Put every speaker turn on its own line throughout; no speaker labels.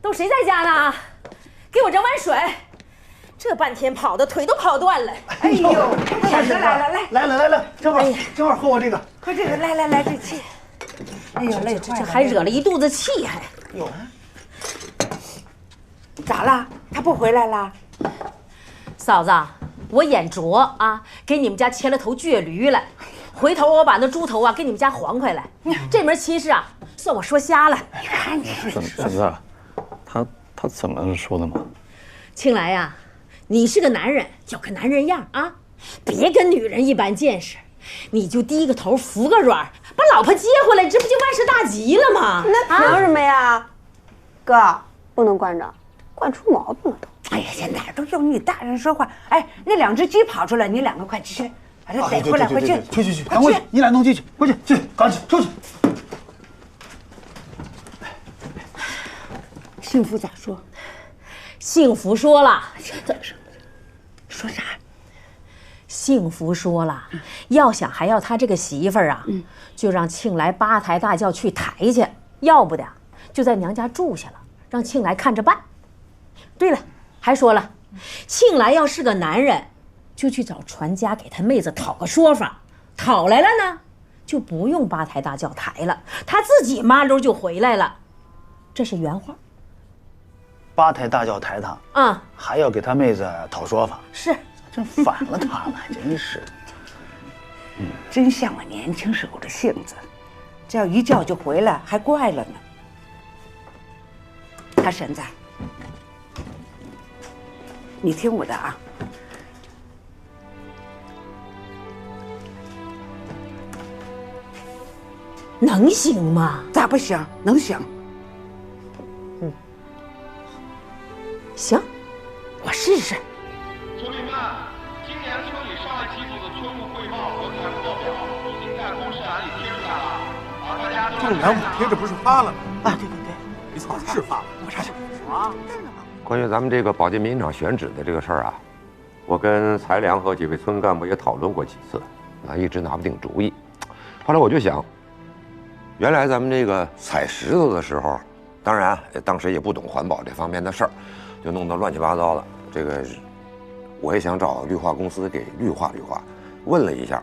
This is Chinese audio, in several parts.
都谁在家呢？给我整碗水。这半天跑的腿都跑断了。
哎呦，来，正好喝我这个。
喝这个，来，这气。哎呦，累坏了。
这还惹了一肚子气，还。
哟，
咋了？他不回来了？
嫂子，我眼拙啊，给你们家牵了头倔驴了。回头我把那猪头啊给你们家还回来。这门亲事啊，算我说瞎了。
你看你，
婶子，他怎么说的嘛？
庆来呀，你是个男人，有个男人样啊，别跟女人一般见识，你就低个头服个软，把老婆接回来，这不就万事大吉了吗？
那凭什么呀？哥，不能惯着，惯出毛病了都。
哎呀，这哪儿都有你大人说话。哎，那2只鸡跑出来，你2个快去，把它逮回来，快去！
去，赶快去！你俩弄进去，快去，赶紧出去！
幸福咋说？
幸福说了，
说啥？
幸福说了，要想还要他这个媳妇儿啊，就让庆来8抬大轿去抬去，要不的就在娘家住下了，让庆来看着办。对了，还说了，庆来要是个男人，就去找船家给他妹子讨个说法，讨来了呢，就不用8抬大轿抬了，他自己麻溜就回来了。这是原话。
8抬大轿抬他，还要给他妹子讨说法，
是，
真反了他了，真是。
真像我年轻时候的性子，这要一叫就回来，还怪了呢。大婶子，你听我的啊。
能行吗？
咋不行？能行。
行，我试试。
村民们，今年村里上一季度的村务汇报和财务报表已经在公示栏里贴出来了，大家都
这个年补贴这不是发了吗？
啊，对，
没错，是发了。
我啥事？
关于咱们这个保健民厂选址的这个事儿啊，我跟财良和几位村干部也讨论过几次，一直拿不定主意。后来我就想，原来咱们这个采石头的时候，当然当时也不懂环保这方面的事儿。就弄得乱七八糟的，这个我也想找绿化公司给绿化，问了一下，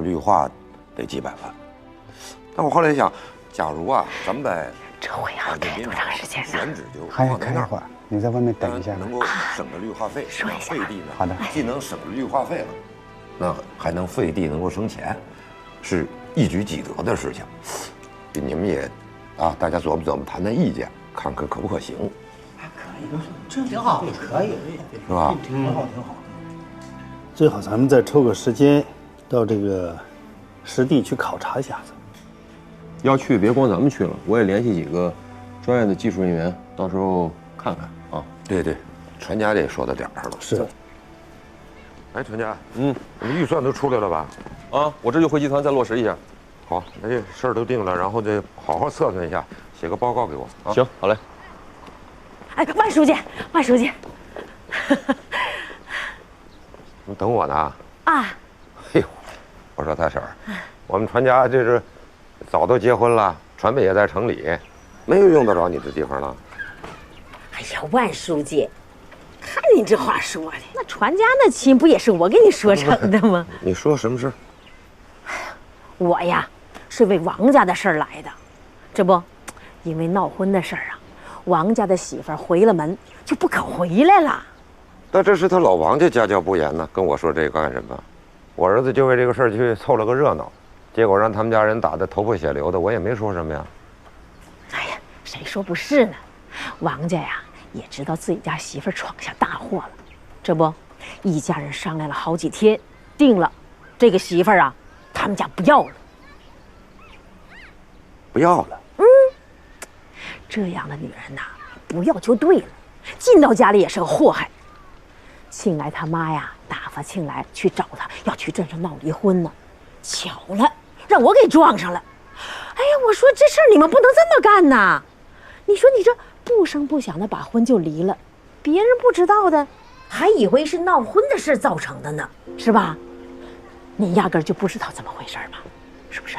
绿化得几百万。但我后来想，假如咱们在
这会要开多长时间呢？
选址就
还要
放在那儿，
开一会儿，你在外面等一下。
能够省着绿化费，
说一下
费地呢，
好的，
既能省着绿化费了，那还能费地，能够省钱，是一举几得的事情。你们也大家琢磨谈谈意见，看看可不可行。
这挺好，可以，
是吧？
挺好。最好咱们再抽个时间，到这个实地去考察一下子。
要去别光咱们去了，我也联系几个专业的技术人员，到时候看看啊。
对，船家这说到点儿上了。
是。
哎，船家，你预算都出来了吧？
我这就回集团再落实一下。
好，那这事儿都定了，然后得好好测算一下，写个报告给我。
行，好嘞。
哎，万书记，
你等我呢？
啊！
哎呦，我说大婶儿，我们船家这是早都结婚了，船也在城里，没有用得着你的地方了。
哎呀，万书记，看你这话说的，那船家那亲不也是我给你说成的吗？
你说什么事？
我呀，是为王家的事儿来的，这不，因为闹婚的事儿啊。王家的媳妇儿回了门就不肯回来了。
那这是他老王家家教不严呢，跟我说这个干什么？我儿子就为这个事儿去凑了个热闹，结果让他们家人打得头破血流的，我也没说什么呀。
哎呀，谁说不是呢？王家呀也知道自己家媳妇儿闯下大祸了，这不，一家人商量了好几天，定了，这个媳妇儿啊，他们家不要了。
不要了。
这样的女人呐，不要就对了，进到家里也是个祸害。庆来他妈呀，打发庆来去找他，要去镇上闹离婚呢。巧了，让我给撞上了。哎呀，我说这事儿你们不能这么干呐！你说你这不声不响的把婚就离了，别人不知道的，还以为是闹婚的事造成的呢，是吧？你压根儿就不知道怎么回事吧？是不是？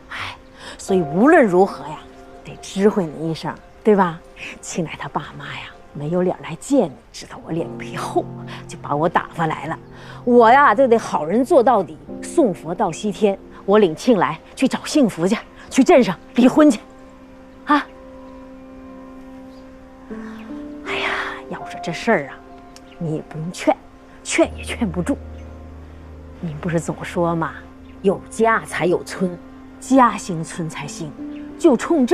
哎，所以无论如何呀，得知会你一声，对吧？庆来他爸妈呀，没有脸来见你，知道我脸皮厚，就把我打发来了。我呀，就得好人做到底，送佛到西天。我领庆来去找幸福去，去镇上离婚去，啊！哎呀，要说这事儿啊，你也不用劝，劝也劝不住。您不是总说吗？有家才有村，家兴村才兴。就冲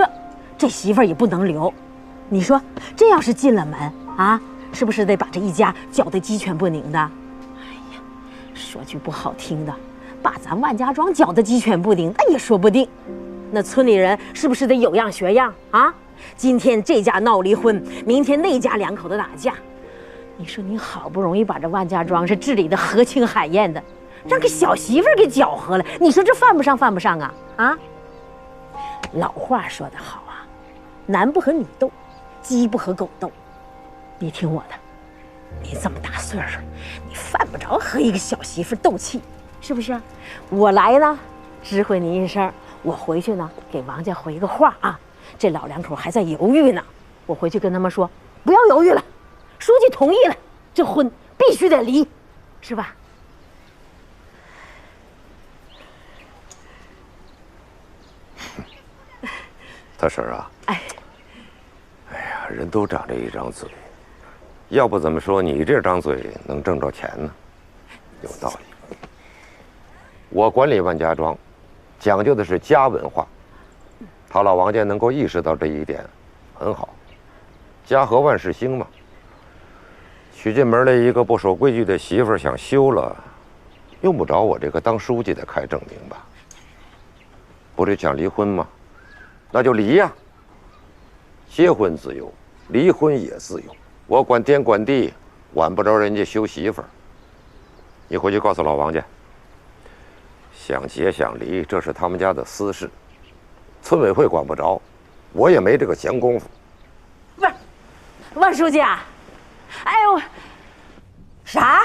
这媳妇儿也不能留。你说这要是进了门啊，是不是得把这一家搅得鸡犬不宁的？哎呀，说句不好听的，把咱万家庄搅得鸡犬不宁，那也说不定。那村里人是不是得有样学样啊？今天这家闹离婚，明天那家两口子打架。你说你好不容易把这万家庄是治理的和庆海晏的，让个小媳妇儿给搅和了，你说这犯不上啊？啊！老话说得好啊，男不和女斗，鸡不和狗斗。你听我的，你这么大岁数，你犯不着和一个小媳妇斗气，是不是？我来呢，知会你一声，我回去呢给王家回个话啊。这老两口还在犹豫呢，我回去跟他们说，不要犹豫了，书记同意了，这婚必须得离，是吧？
大婶啊，
哎
呀，人都长着一张嘴，要不怎么说你这张嘴能挣着钱呢？有道理。我管理万家庄，讲究的是家文化，他老王家能够意识到这一点，很好。家和万事兴嘛。娶进门来一个不守规矩的媳妇儿，想休了，用不着我这个当书记的开证明吧？不是想离婚吗？那就离呀！结婚自由，离婚也自由。我管天管地，管不着人家休媳妇儿。你回去告诉老王家，想结想离，这是他们家的私事，村委会管不着，我也没这个闲工夫。
不是，万书记啊，哎呦，啥？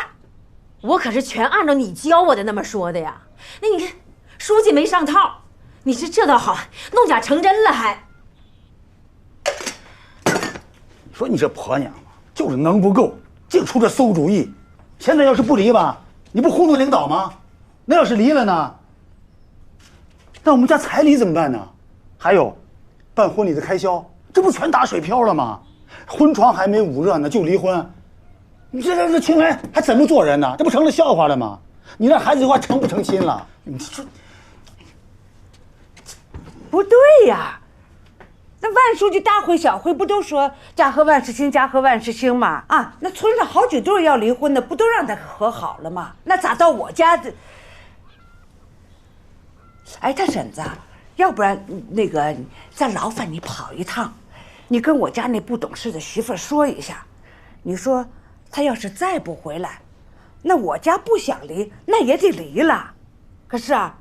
我可是全按照你教我的那么说的呀。那你看，书记没上套。你这倒好，弄假成真了还。
你说你这婆娘嘛，就是能不够，净出这馊主意。现在要是不离吧，你不糊弄领导吗？那要是离了呢？那我们家彩礼怎么办呢？还有，办婚礼的开销，这不全打水漂了吗？婚床还没捂热呢就离婚，你这庆来还怎么做人呢？这不成了笑话了吗？你让孩子的话成不成心了？你说。
不对呀，那万书记大会小会不都说家和万事兴，家和万事兴吗？啊，那村上好几对要离婚的，不都让他和好了吗？那咋到我家的？哎，他婶子，要不然那个再劳烦你跑一趟，你跟我家那不懂事的媳妇说一下，你说他要是再不回来，那我家不想离，那也得离了。可是啊，